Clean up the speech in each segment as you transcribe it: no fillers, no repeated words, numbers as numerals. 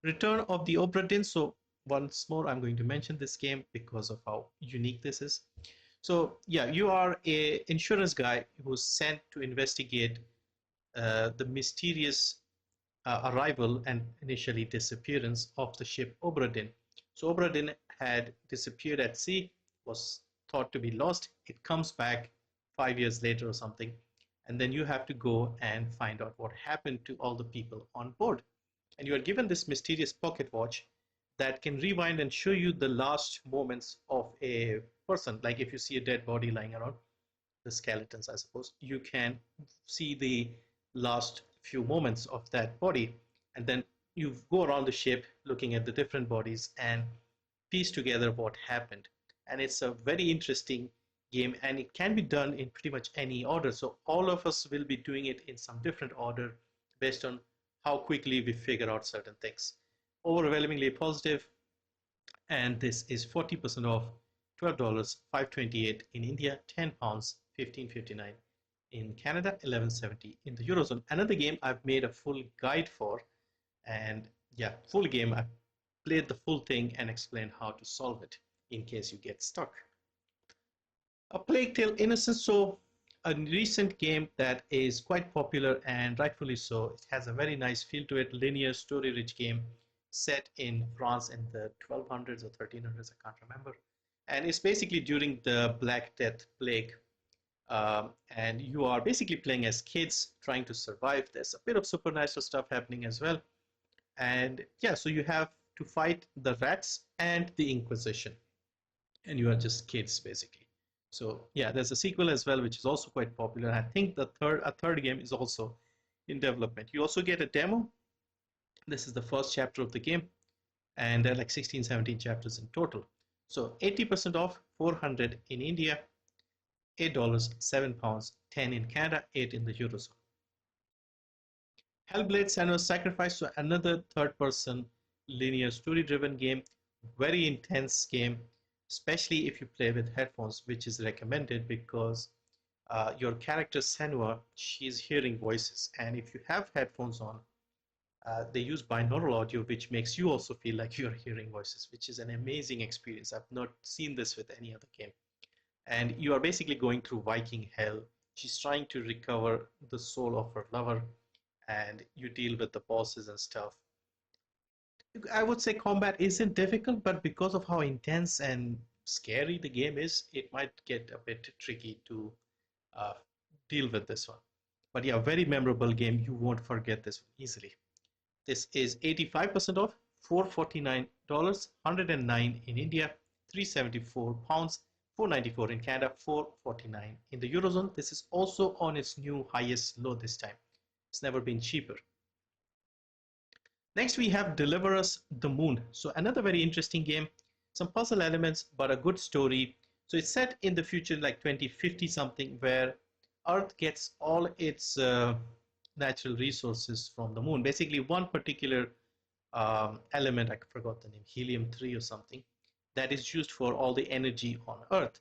Return of the Obra Dinn. So once more, I'm going to mention this game because of how unique this is. So yeah, you are a insurance guy who's sent to investigate the mysterious arrival and initially disappearance of the ship Obra Dinn. So Obra Dinn had disappeared at sea, was thought to be lost. It comes back 5 years later or something, and then you have to go and find out what happened to all the people on board. And you are given this mysterious pocket watch that can rewind and show you the last moments of a person. Like if you see a dead body lying around, the skeletons, I suppose, you can see the last few moments of that body. And then you go around the ship looking at the different bodies and piece together what happened. And it's a very interesting game, and it can be done in pretty much any order. So all of us will be doing it in some different order based on how quickly we figure out certain things. Overwhelmingly positive, and this is 40% off, $12, 528 in India, £10, 15.59 in Canada, 11.70 in the Eurozone. Another game I've made a full guide for, and yeah, full game. I've played the full thing and explained how to solve it in case you get stuck. A Plague Tale Innocence. So a recent game that is quite popular and rightfully so. It has a very nice feel to it, linear story rich game set in France in the 1200s or 1300s, I can't remember. And it's basically during the Black Death plague. And you are basically playing as kids trying to survive. There's a bit of supernatural stuff happening as well. And yeah, so you have to fight the rats and the Inquisition. And you are just kids basically. So yeah, there's a sequel as well, which is also quite popular. I think a third game is also in development. You also get a demo. This is the first chapter of the game, and there are like 16, 17 chapters in total. So 80% off, 400 in India, $8, £7, 10 in Canada, 8 in the Eurozone. Hellblade: Senua's Sacrifice, so another third-person linear story-driven game, very intense game, especially if you play with headphones, which is recommended because your character Senua, she's hearing voices, and if you have headphones on, they use binaural audio, which makes you also feel like you're hearing voices, which is an amazing experience. I've not seen this with any other game. And you are basically going through Viking hell. She's trying to recover the soul of her lover, and you deal with the bosses and stuff. I would say combat isn't difficult, but because of how intense and scary the game is, it might get a bit tricky to uh, deal with this one. But yeah, very memorable game. You won't forget this one easily. This is 85% off, $449, 109 in India, £374, 494 in Canada, 449 in the Eurozone. This is also on its new highest low this time. It's never been cheaper. Next, we have Deliver Us the Moon. So another very interesting game, some puzzle elements, but a good story. So it's set in the future, like 2050 something, where Earth gets all its natural resources from the moon. Basically, one particular element, I forgot the name, helium-3 or something, that is used for all the energy on Earth.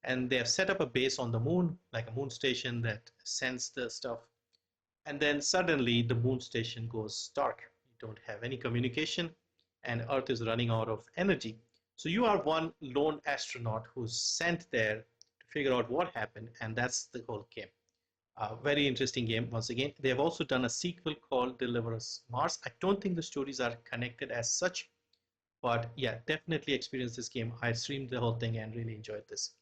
And they have set up a base on the moon, like a moon station that sends the stuff. And then suddenly the moon station goes dark. You don't have any communication, and Earth is running out of energy. So you are one lone astronaut who's sent there to figure out what happened, and that's the whole game. Very interesting game. Once again, they have also done a sequel called Deliver Us Mars. I don't think the stories are connected as such, but yeah, definitely experience this game. I streamed the whole thing and really enjoyed this.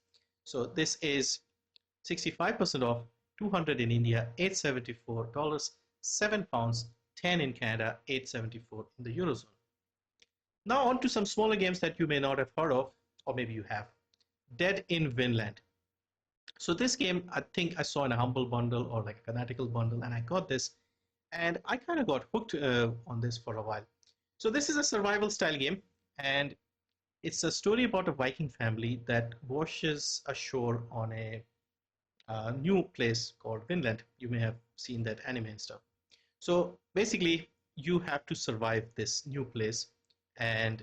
So this is 65% off, 200 in India, $874, £7, 10 in Canada, 874 in the Eurozone. Now on to some smaller games that you may not have heard of, or maybe you have. Dead in Vinland. So this game, I think I saw in a Humble bundle or like a Fanatical bundle, and I got this, and I kind of got hooked on this for a while. So this is a survival style game, and it's a story about a Viking family that washes ashore on a new place called Vinland. You may have seen that anime and stuff. So basically, you have to survive this new place, and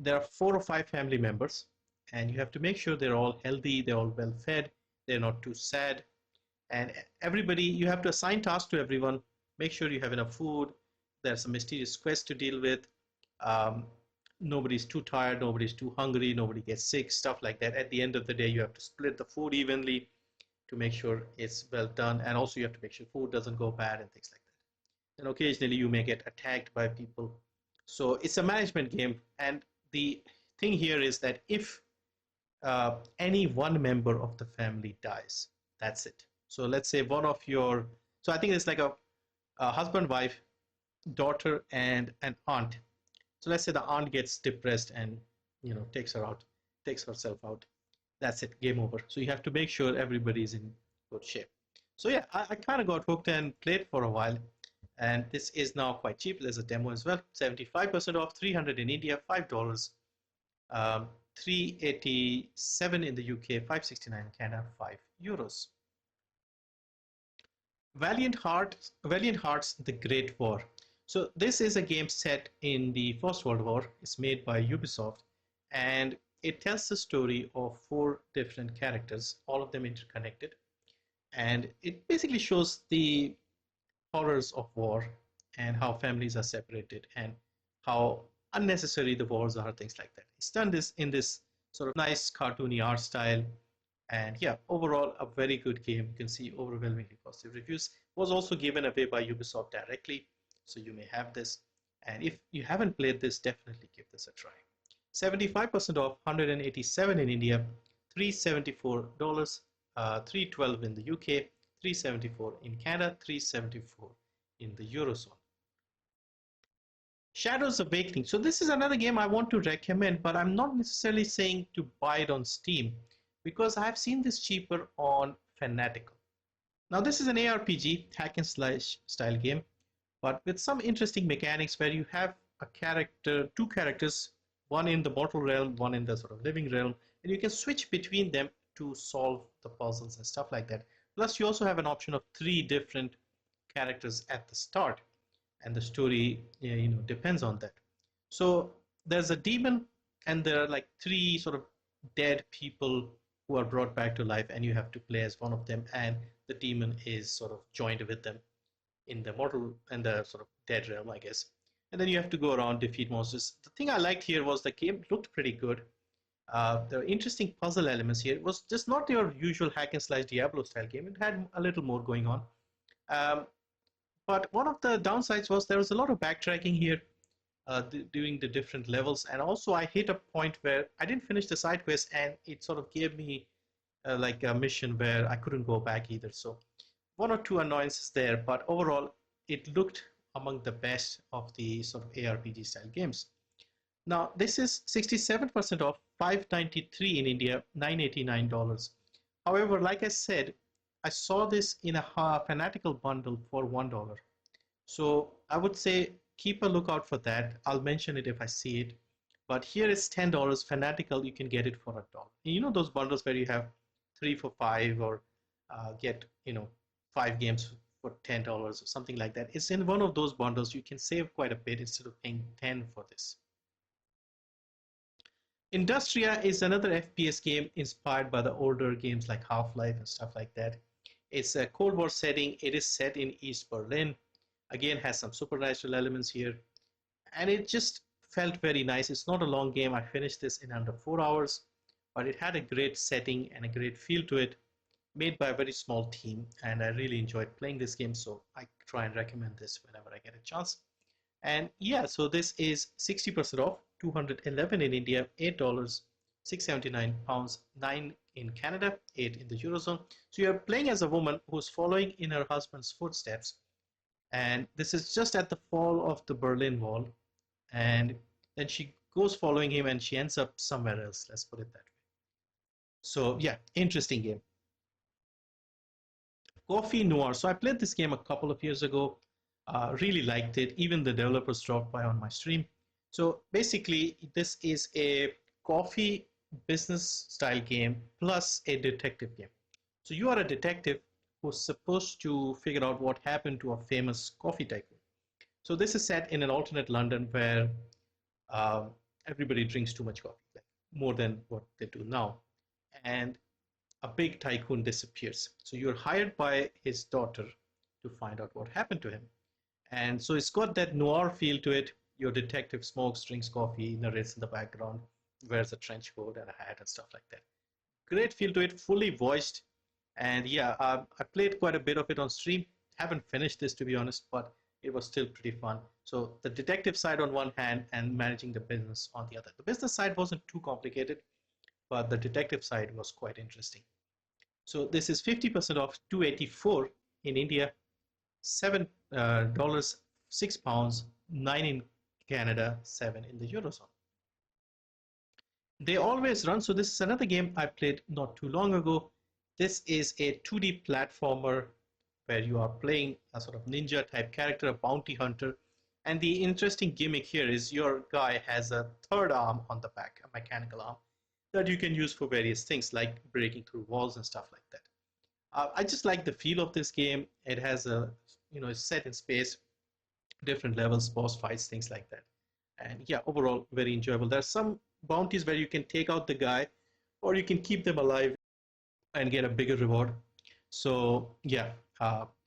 there are 4 or 5 family members, and you have to make sure they're all healthy, they're all well fed, they're not too sad, and everybody, you have to assign tasks to everyone, make sure you have enough food, There's a mysterious quest to deal with. Um, Nobody's too tired, nobody's too hungry, nobody gets sick, stuff like that. At the end of the day, you have to split the food evenly to make sure it's well done, and also you have to make sure food doesn't go bad and things like that. And occasionally you may get attacked by people. So it's a management game, and the thing here is that if any one member of the family dies, that's it. So let's say one of your, so I think it's like a husband, wife, daughter, and an aunt. So let's say the aunt gets depressed and takes herself out. That's it, game over. So you have to make sure everybody's in good shape. So yeah, I kind of got hooked and played for a while. And this is now quite cheap. There's a demo as well. 75% off, 300 in India, $5. 387 in the UK, 569 in Canada, €5. Valiant Hearts, The Great War. So this is a game set in the First World War. It's made by Ubisoft, and it tells the story of 4 different characters, all of them interconnected. And it basically shows the horrors of war and how families are separated and how unnecessary the wars are, things like that. It's done this in this sort of nice cartoony art style. And yeah, overall a very good game. You can see overwhelmingly positive reviews. Was also given away by Ubisoft directly, so you may have this. And if you haven't played this, definitely give this a try. 75% off, 187 in India, $374, 312 in the UK, 374 in Canada, 374 in the Eurozone. Shadows Awakening. So this is another game I want to recommend, but I'm not necessarily saying to buy it on Steam because I've seen this cheaper on Fanatical. Now this is an ARPG, hack and slash style game, but with some interesting mechanics where you have two characters, one in the mortal realm, one in the sort of living realm, and you can switch between them to solve the puzzles and stuff like that. Plus you also have an option of 3 different characters at the start, and the story depends on that. So there's a demon, and there are like 3 sort of dead people who are brought back to life, and you have to play as one of them, and the demon is sort of joined with them in the mortal and the sort of dead realm, I guess. And then you have to go around, defeat monsters. The thing I liked here was the game looked pretty good. There were interesting puzzle elements here. It was just not your usual hack and slash Diablo style game. It had a little more going on. But one of the downsides was there was a lot of backtracking here during the different levels. And also I hit a point where I didn't finish the side quest, and it sort of gave me like a mission where I couldn't go back either. So 1 or 2 annoyances there, but overall it looked among the best of the sort of ARPG style games. Now this is 67% off, $593 in India, $989. However, like I said, I saw this in a Fanatical bundle for $1. So I would say keep a lookout for that. I'll mention it if I see it. But here is $10. Fanatical, you can get it for $1. You know those bundles where you have 3 for $5, or get 5 games for $10 or something like that. It's in one of those bundles. You can save quite a bit instead of paying 10 for this. Industria is another FPS game inspired by the older games like Half-Life and stuff like that. It's a Cold War setting. It is set in East Berlin. Again, has some supernatural elements here, and it just felt very nice. It's not a long game. I finished this in under 4 hours, but it had a great setting and a great feel to it, made by a very small team, and I really enjoyed playing this game, so I try and recommend this whenever I get a chance. And yeah, so this is 60% off, 211 in India, $8, 679 pounds, 9 in Canada, 8 in the Eurozone. So you're playing as a woman who's following in her husband's footsteps, and this is just at the fall of the Berlin Wall, and then she goes following him and she ends up somewhere else, let's put it that way. So yeah, interesting game. Coffee Noir. So I played this game a couple of years ago, really liked it. Even the developers dropped by on my stream. So basically this is a coffee business style game plus a detective game. So you are a detective who's supposed to figure out what happened to a famous coffee tycoon. So this is set in an alternate London where everybody drinks too much coffee, like more than what they do now. And a big tycoon disappears. So you're hired by his daughter to find out what happened to him. And so it's got that noir feel to it. Your detective smokes, drinks coffee, narrates in the background, wears a trench coat and a hat and stuff like that. Great feel to it, fully voiced. And yeah, I played quite a bit of it on stream. Haven't finished this to be honest, but it was still pretty fun. So the detective side on one hand and managing the business on the other. The business side wasn't too complicated, but the detective side was quite interesting. So this is 50% off, 284 in India, $7, £6, 9 in Canada, 7 in the Eurozone. They always run. So this is another game I played not too long ago. This is a 2D platformer where you are playing a sort of ninja type character, a bounty hunter. And the interesting gimmick here is your guy has a third arm on the back, a mechanical arm, that you can use for various things like breaking through walls and stuff like that. I just like the feel of this game. It has a, it's set in space, different levels, boss fights, things like that. And yeah, overall, very enjoyable. There's some bounties where you can take out the guy or you can keep them alive and get a bigger reward. So yeah,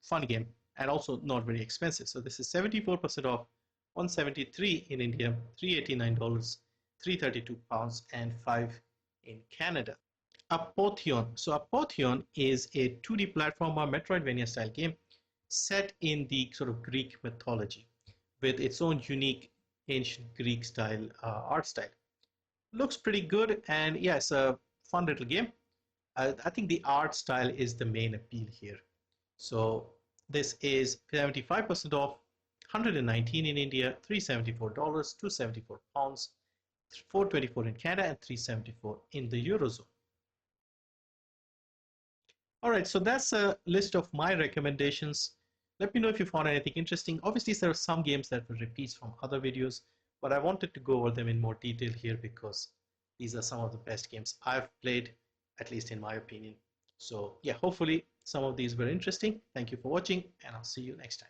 fun game and also not very expensive. So this is 74% off, 173 in India, $389, 332 pounds, and 5 in Canada. Apotheon. So Apotheon is a 2D platformer Metroidvania style game set in the sort of Greek mythology with its own unique ancient Greek style art style. Looks pretty good, and yeah, it's a fun little game. I think the art style is the main appeal here. So this is 75% off, 119 in India, $374, 274 pounds, 424 in Canada, and 374 in the Eurozone. All right, so that's a list of my recommendations. Let me know if you found anything interesting. Obviously, there are some games that were repeats from other videos, but I wanted to go over them in more detail here because these are some of the best games I've played, at least in my opinion. So yeah, hopefully some of these were interesting. Thank you for watching, and I'll see you next time.